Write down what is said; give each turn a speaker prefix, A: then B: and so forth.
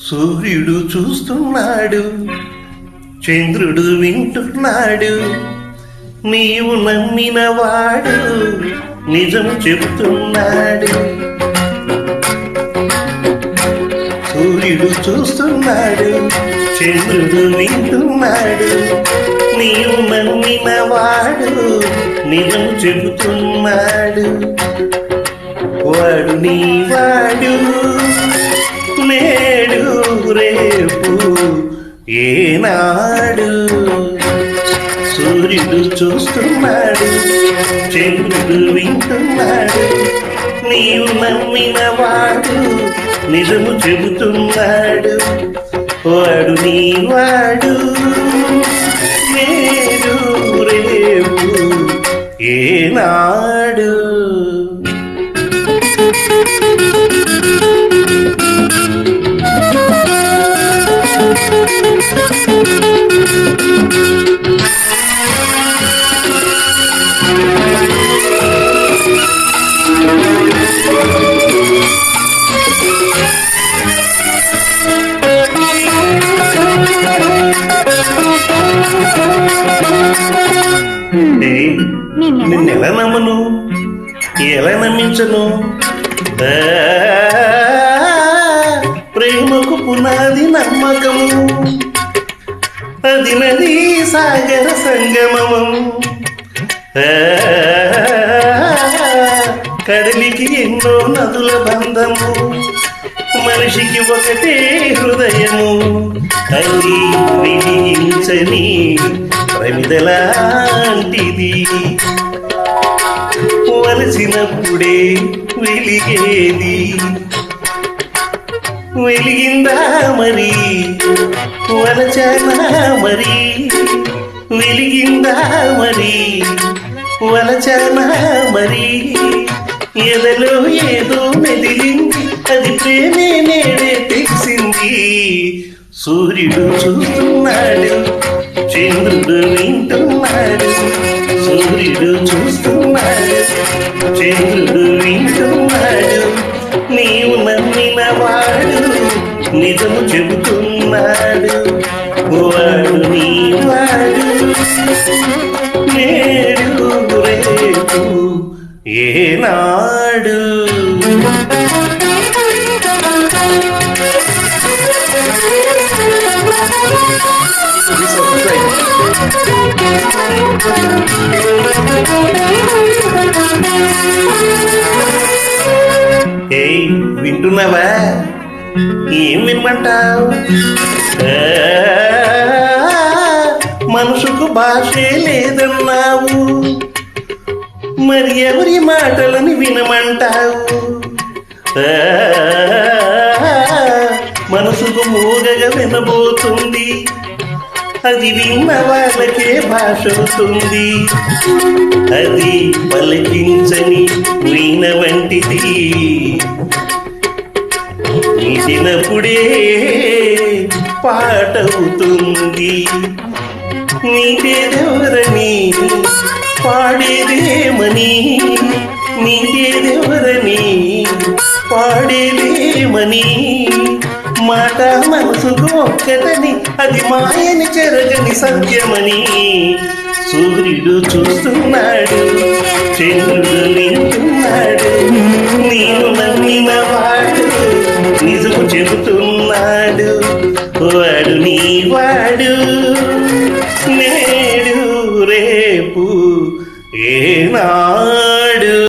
A: సూర్యుడు చూస్తున్నాడు, చంద్రుడు వింటున్నాడు, నీవు నమ్మినవాడు నిజం చెబుతున్నాడు. సూర్యుడు చూస్తున్నాడు, చంద్రుడు వింటున్నాడు, నీవు నమ్మినవాడు నిజం చెబుతున్నాడు. వాడు నీవాడు, నేడు రేపు ఏనాడు. సూర్యుడు చూస్తున్నాడు, చంద్రుడు వింటున్నాడు, నీవు నమ్మినవాడు నిజము చెబుతున్నాడు. వాడు నీవాడు, నేడు రేపు ఏనాడు. నిన్నెలా నమ్మను, ఎలా నమ్మించను? ప్రేమకు పునాది నమ్మకము, అది నది సాగర సంగమము. కడలికి ఎన్నో నదుల బంధము, మనిషికి ఒకటే హృదయము. అన్ని విధించని ప్రమిదలాంటిది, వలసినప్పుడే వెలిగేది. వెలిగిందా మరి వలచనా మరి, వెలిగిందా మరి వలచనా మరి. ఎదలో ఏదో మెదిలింది, అది ప్రేమే నేడే తెలిసింది. సూర్యుడు చూస్తున్నాడు, చంద్రుడు వింటున్నాడు, సూర్యుడు చూస్తున్నాడు, చంద్రుడు వింటున్నాడు, నీవు నమ్మినవాడు నిజము చెబుతున్నాడు. వాడు నీవాడు, నేడు రేపు ఏనాడు. వింటున్నావా? ఏం వినమంటావు? మనసుకు భాషే లేదన్నావు, మరి ఎవరి మాటలని వినమంటావు? మనసుకు మూగగా వినబోతుంది, అది విన్న వాళ్ళకే భాష అవుతుంది. అది పలికించని వీణ వంటిది, నీటినప్పుడే పాటవుతుంది. నీటేదెవరని పాడేదేమని, నీటేదెవరని పాడేదేమని. మాట మనసుకు ఒక్కటని, అది మాయని చెరగని సత్యమని. సూర్యుడు చూస్తున్నాడు, చంద్రుడు వింటున్నాడు, నీవు నమ్మినవాడు నిజము చెబుతున్నాడు. వాడు నీవాడు, నేడు రేపు ఏనా.